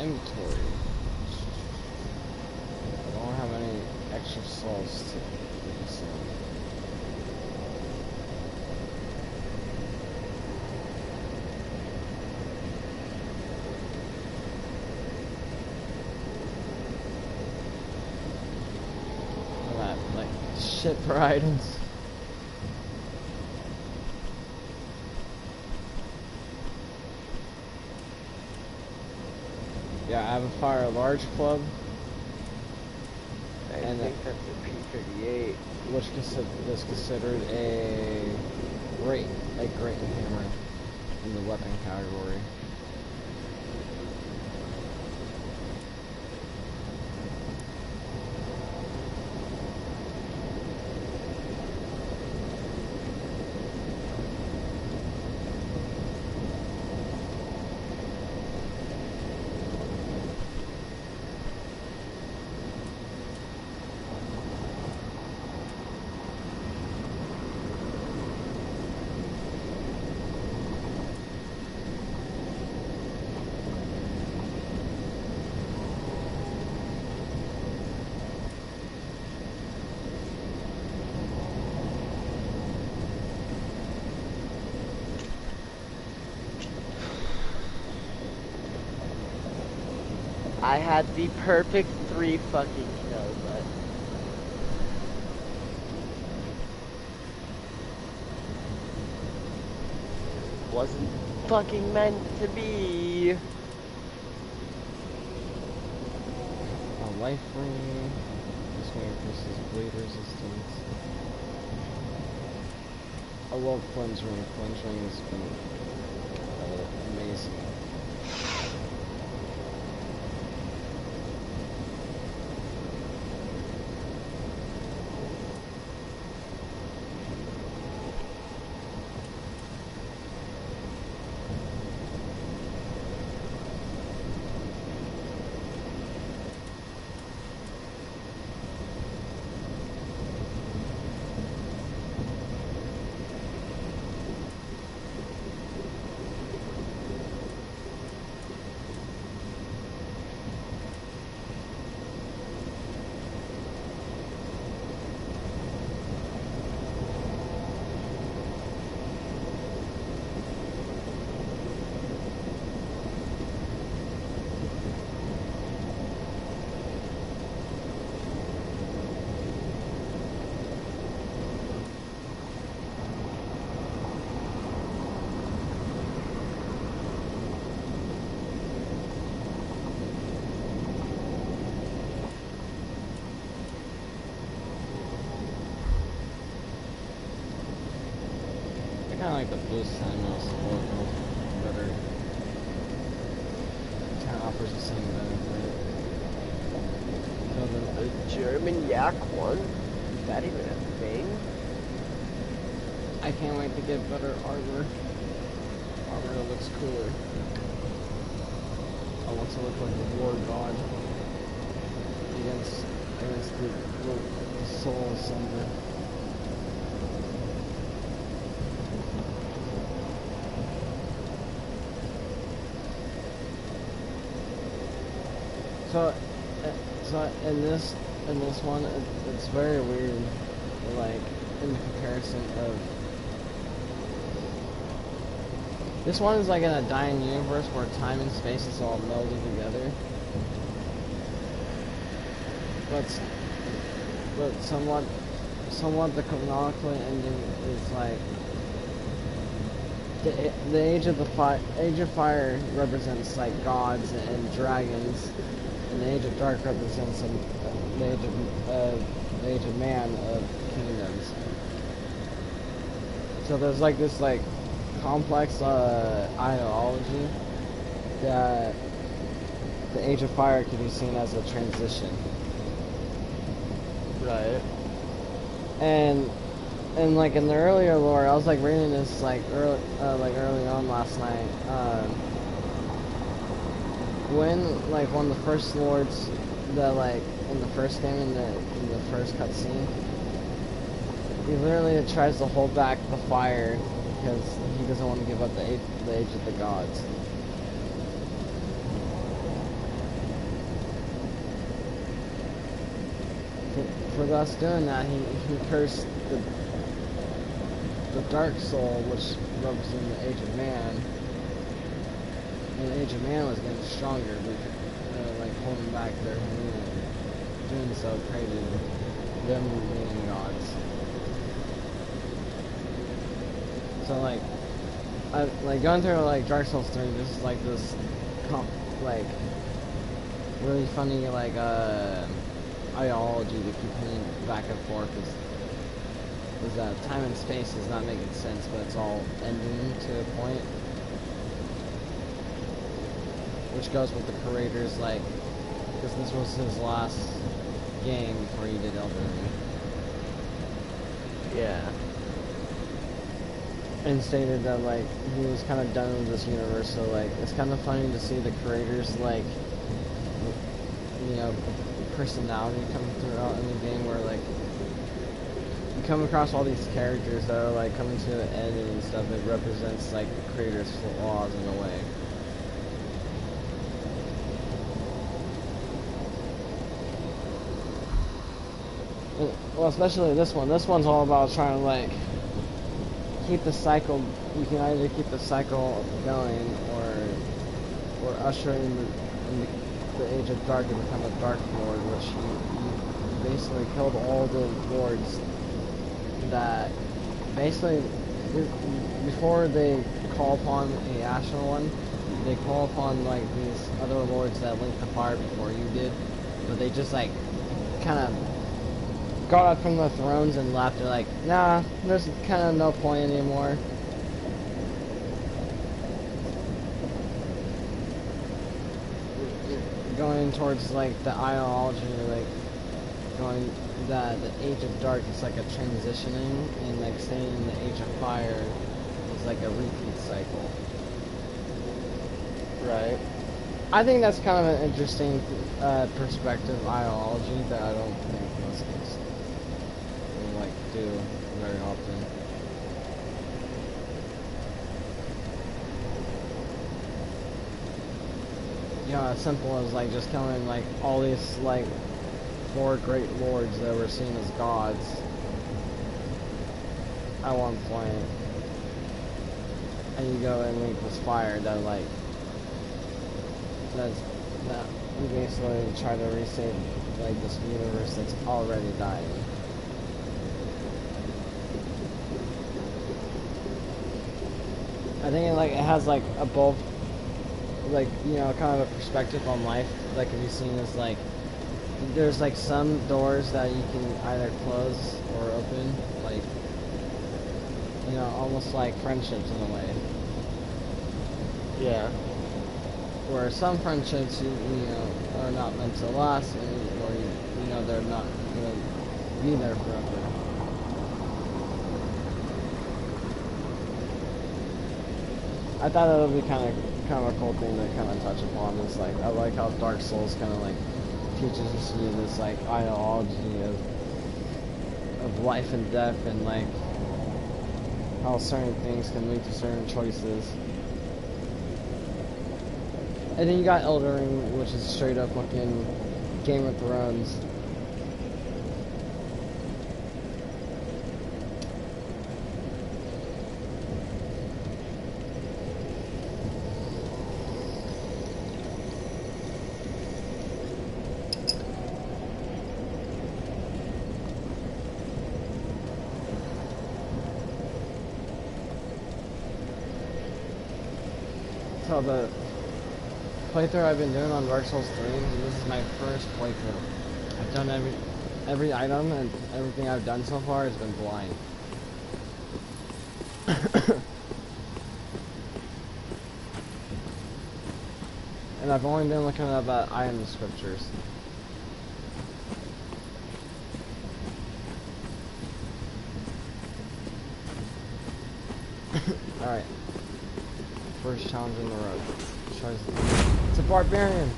inventory. I don't have any extra souls to focus on. Like shit for items. Yeah, I have a fire large club. I think that's a P38. Which is considered a great hammer in the weapon category. I had the perfect 3 fucking kills, but wasn't fucking meant to be. A life ring. This one increases bleed resistance. I love cleanse ring. Cleanse ring has been amazing. I kind of like the blue Sentinels better. It kind of offers the same benefit. The German Yak one? Is that even a thing? I can't wait to get better armor. Armor that looks cooler. I want to look like a war god against the soul asunder. So in this one, it's very weird, like in the comparison of this one is like in a dying universe where time and space is all melded together, but somewhat the canonical ending is like the Age of Fire represents like gods and dragons. And the Age of Dark represents the Age of Man of kingdoms. So there's like this like complex ideology that the Age of Fire can be seen as a transition. Right. And like in the earlier lore, I was like reading this like early on last night. When like one of the first lords that like in the first game in the first cutscene, he literally tries to hold back the fire because he doesn't want to give up the age of the gods. for thus doing that, he cursed the Dark Soul, which represented the Age of Man. And the Age of Man was getting stronger, but like holding back their hand. Doing so created them being gods. So like, going through like Dark Souls 3, this is like this, like really funny like ideology to keep hitting back and forth is that time and space is not making sense, but it's all ending to a point, which goes with the creator's like, because this was his last game before he did Elden Ring. Yeah. And stated that like he was kind of done with this universe, so like it's kind of funny to see the creators like, you know, personality come throughout in the game, where like you come across all these characters that are like coming to the end and stuff. It represents like the creators' flaws in a way. Well, especially this one. This one's all about trying to like keep the cycle. You can either keep the cycle going, or usher in the Age of Dark and become a Dark Lord, which you basically killed all the lords that basically before they call upon a Ashen One, they call upon like these other lords that linked the fire before you did, but they just like kind of got up from the thrones and left. They're like, nah, there's kind of no point anymore. Going towards like the ideology, like going that the Age of Dark is like a transitioning, and like staying in the Age of Fire is like a repeat cycle. Right. I think that's kind of an interesting perspective ideology that I don't think most games will like do very often. Yeah, as simple as like just killing like all these like 4 great lords that were seen as gods at one point, and you go and link this fire that like that you basically try to resave like this universe that's already dying. I think it has like a both, like, you know, kind of a perspective on life. Like, have you seen this, like, there's like some doors that you can either close or open, like, you know, almost like friendships in a way. Yeah. Where some friendships, you know, are not meant to last, or you know, they're not going to be there forever. I thought that would be kind of a cool thing to kind of touch upon. Is like, I like how Dark Souls kind of like teaches you this like ideology of life and death, and like how certain things can lead to certain choices. And then you got Elden Ring, which is straight up fucking Game of Thrones. So the playthrough I've been doing on Dark Souls 3, this is my first playthrough. I've done every item, and everything I've done so far has been blind. And I've only been looking up at item scriptures. Alright. First challenge in the road. It's a barbarian.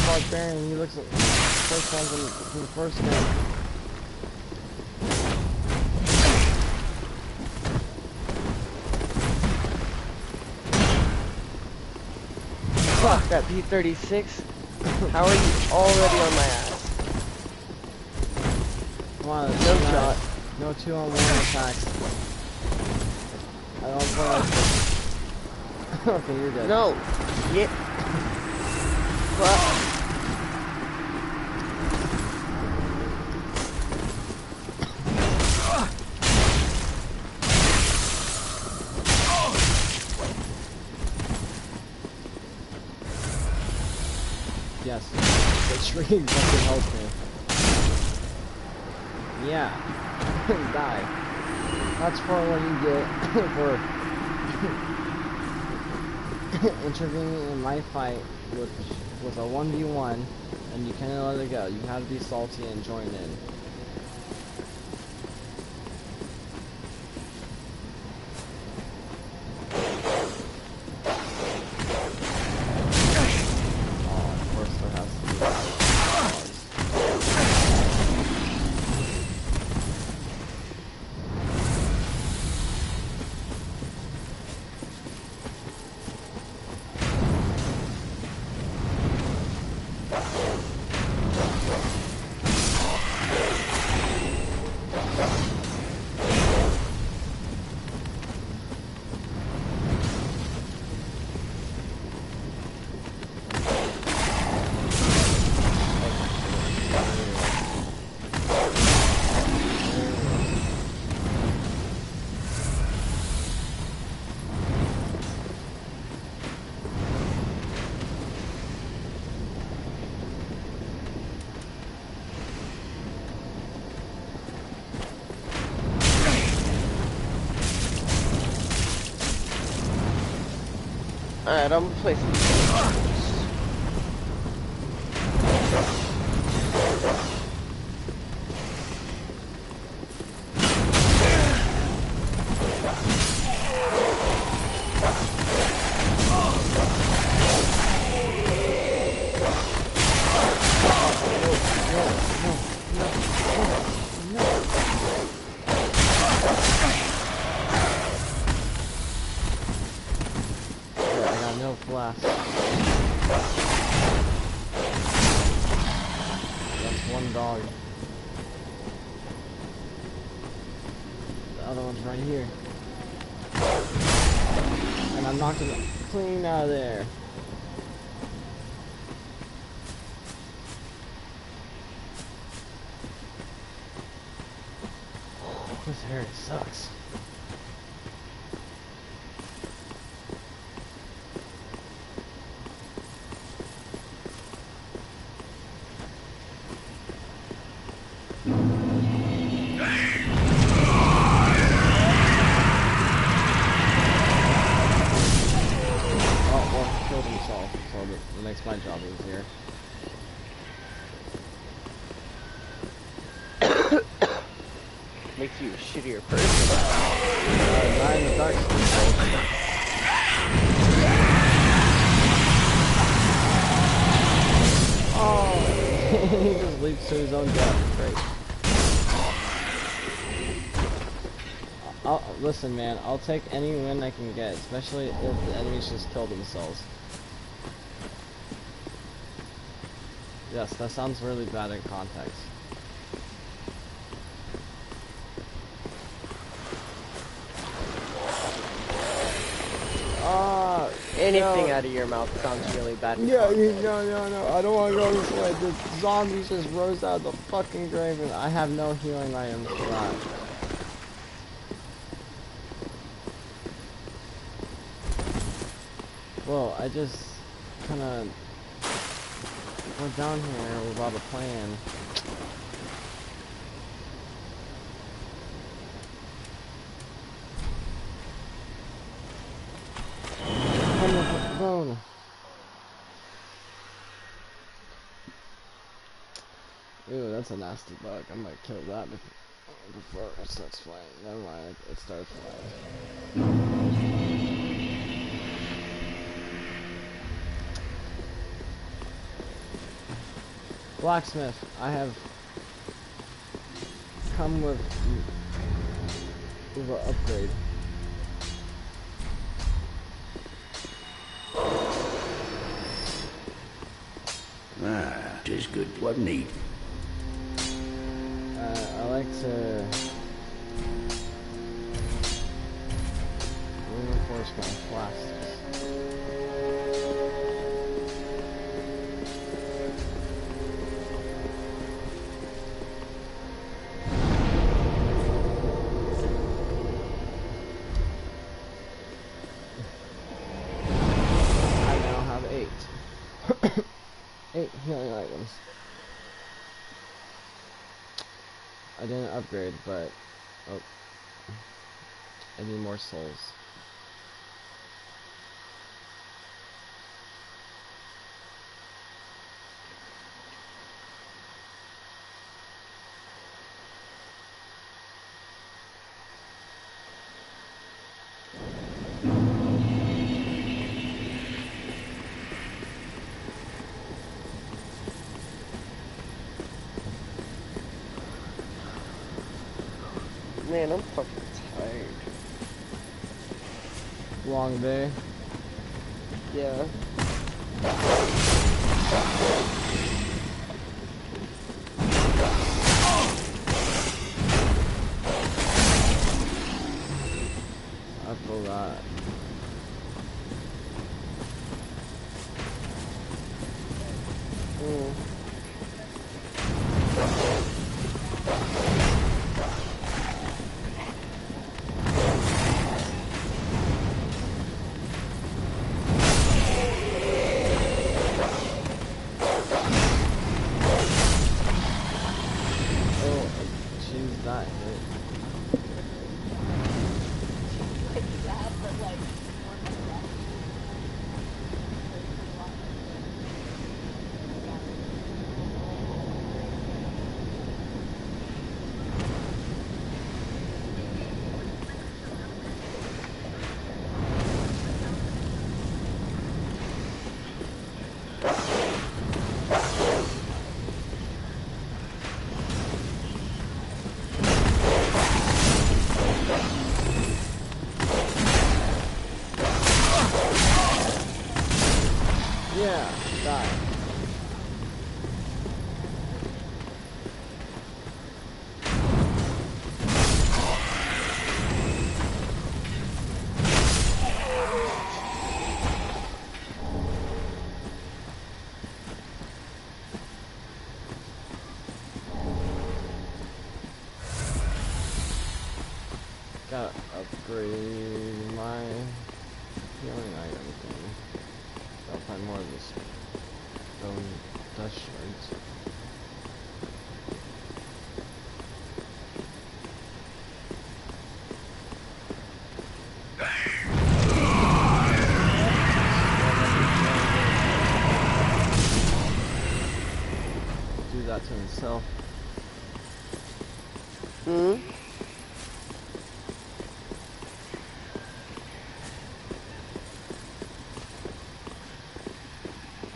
Barbarian. He looks like the first one from the first game. Fuck that P36. How are you already on my ass? Come on, No let's shot. No 2-on-1 attacks. I don't play like this. Okay, you're dead. No. Get. Well. Yes, the tree fucking helped me. Yeah, die. That's for what you get for intervening in my fight, which was a 1v1, and you cannot let it go. You have to be salty and join in. Alright, I'm gonna play some games. Blast. That's one dog. The other one's right here. And I'm knocking it clean out of there. This area sucks. It makes my job easier. Makes you a shittier person. Die in the dark. Oh, he just leaps to his own death. Great. Listen, man. I'll take any win I can get, especially if the enemies just kill themselves. Yes, that sounds really bad in context. Anything no. out of your mouth sounds really bad in Yeah, context. no. I don't want to go this way. The zombies just rose out of the fucking grave and I have no healing items for that. Well, I just kind of went down here without a plan. Bone. Ooh, that's a nasty bug. I might kill that before it starts flying. Never mind, it starts flying. Blacksmith, I have come with an upgrade. Ah, 'tis good blood need. I like to reinforce my plastics. I now have 8. 8 healing items. I didn't upgrade, but oh, I need more souls. Man, I'm fucking tired. Long day. Yeah. I forgot. Oh, she's not hit. Yeah, die. Gotta upgrade my healing item thing. I'll find more of this stone dust shards. Do that to himself. Hmm?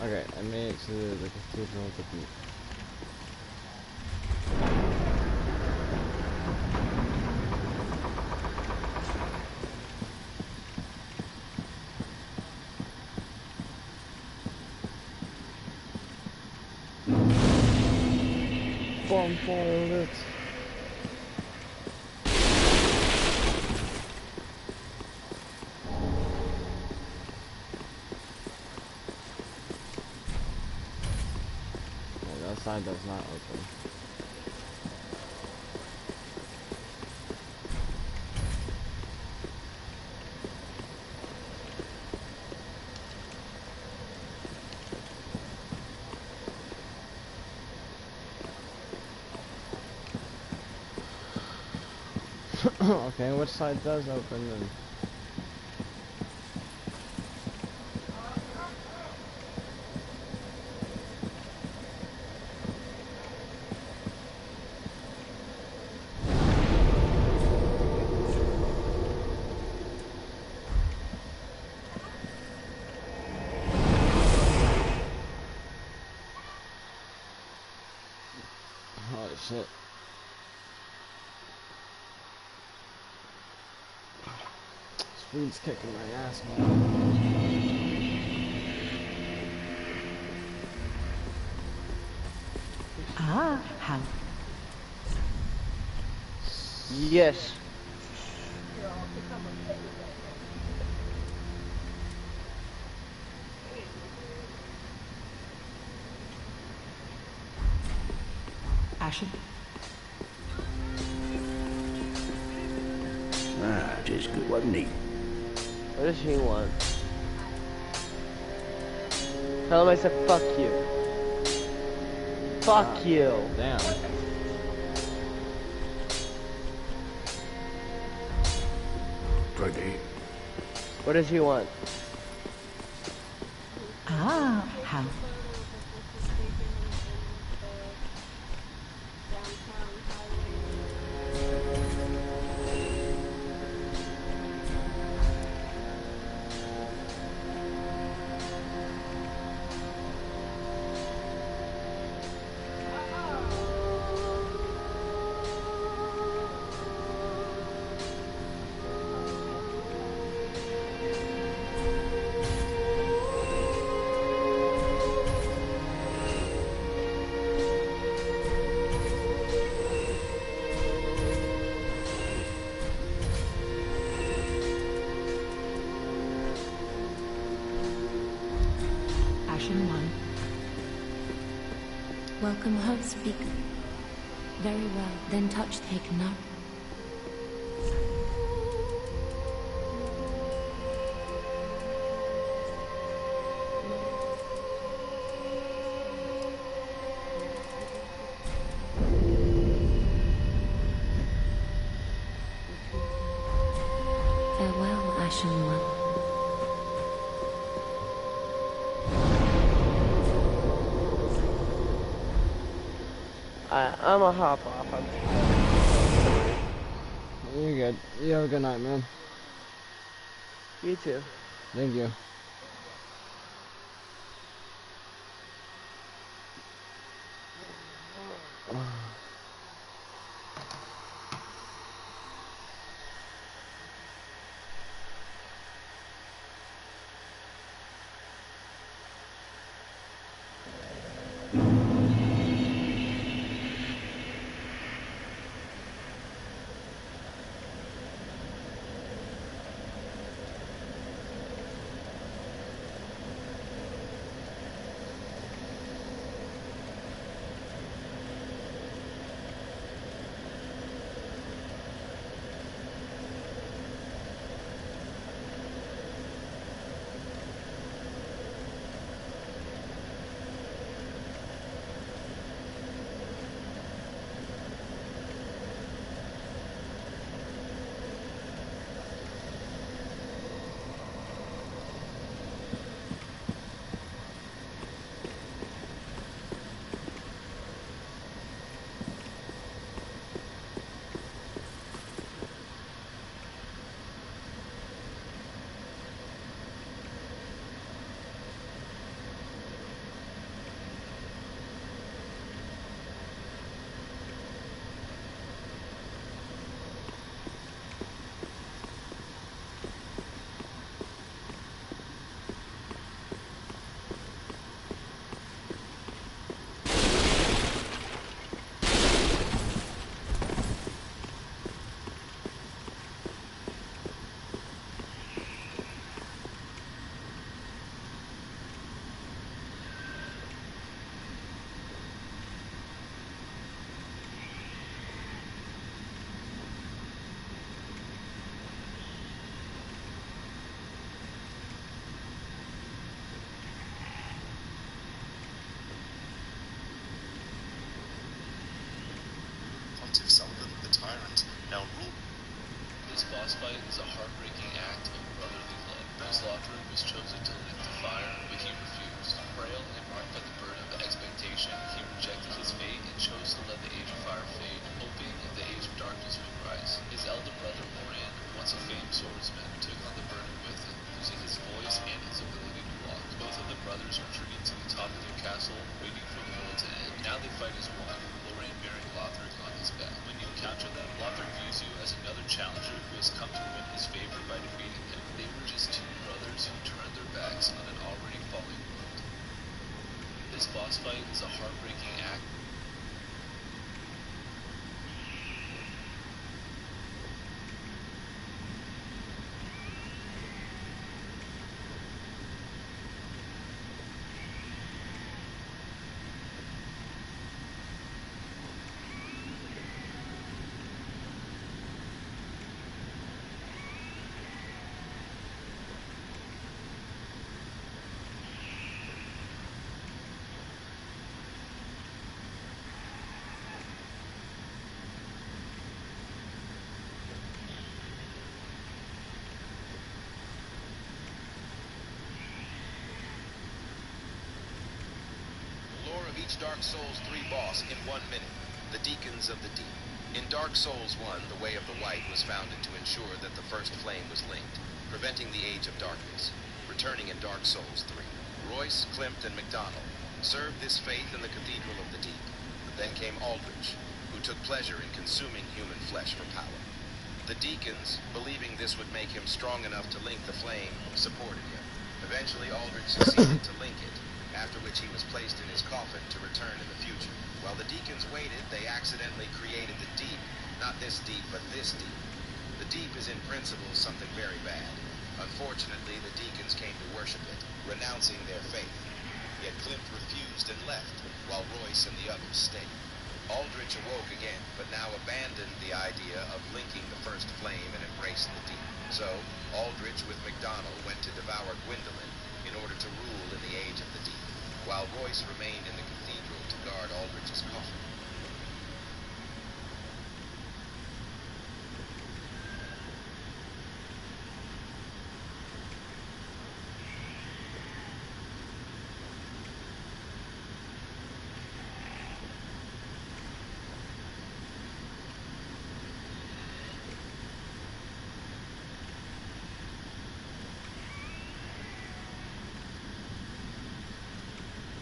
Okay, I made it to the cathedral with the beat. Bonfire lit. Yeah, that side does not open. Okay, which side does open then? Holy shit. This food's kicking my ass, man. Ah, how Yes. Ashen? Ah, just good, wasn't he? What does he want? Tell him I said fuck you. Fuck you. Damn. Pretty. What does he want? Ah, how? Ashen one. Welcome home, speaker. Very well, then touch taken up. Farewell, Ashen one. I'm a hop off. You're good. You have a good night, man. You too. Thank you. Pontiff Sullivan, the tyrant, now rule. This boss fight is a heartbreaking act of brotherly love. Lothric was chosen to light the fire, but he refused. Frail and marked by the burden of expectation, he rejected his fate and chose to let the Age of Fire fade, hoping that the Age of Darkness would rise. His elder brother Moran, once a famed swordsman, took on the burden with him, losing his voice and his ability to walk. Both of the brothers retreated to the top of their castle, waiting for the war to end. Now they fight as one, Moran bearing Lothric on his back. When you encounter them, Lothric views you as another challenger who has come to win his favor by defeating him. They were just two brothers who turned their backs on an already each Dark Souls 3 boss in 1 minute, the Deacons of the Deep. In Dark Souls 1, the Way of the White was founded to ensure that the first flame was linked, preventing the Age of Darkness. Returning in Dark Souls 3, Royce, Klimt, and McDonald served this faith in the Cathedral of the Deep. But then came Aldrich, who took pleasure in consuming human flesh for power. The Deacons, believing this would make him strong enough to link the flame, supported him. Eventually, Aldrich succeeded to link it, after which he was placed in his coffin to return in the future. While the Deacons waited, they accidentally created the Deep. Not this deep, but this deep. The Deep is in principle something very bad. Unfortunately, the Deacons came to worship it, renouncing their faith. Yet Klimt refused and left, while Royce and the others stayed. Aldrich awoke again, but now abandoned the idea of linking the first flame and embraced the Deep. So, Aldrich with McDonald went to devour Gwendolyn in order to rule in the Age of the Deep, while Royce remained in the cathedral to guard Aldrich's coffin.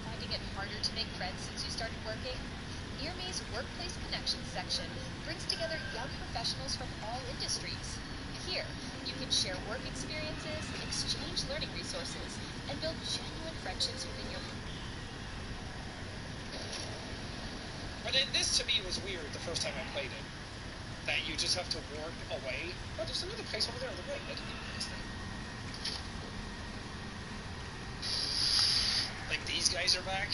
Finding it harder to make friends since you started working? EarMe's Workplace Connections section brings together young professionals from all industries. Here, you can share work experiences, exchange learning resources, and build genuine friendships within your group. But this to me was weird the first time I played it. That you just have to walk away. Oh, there's another place over there on the right. I didn't even notice that. Like these guys are back.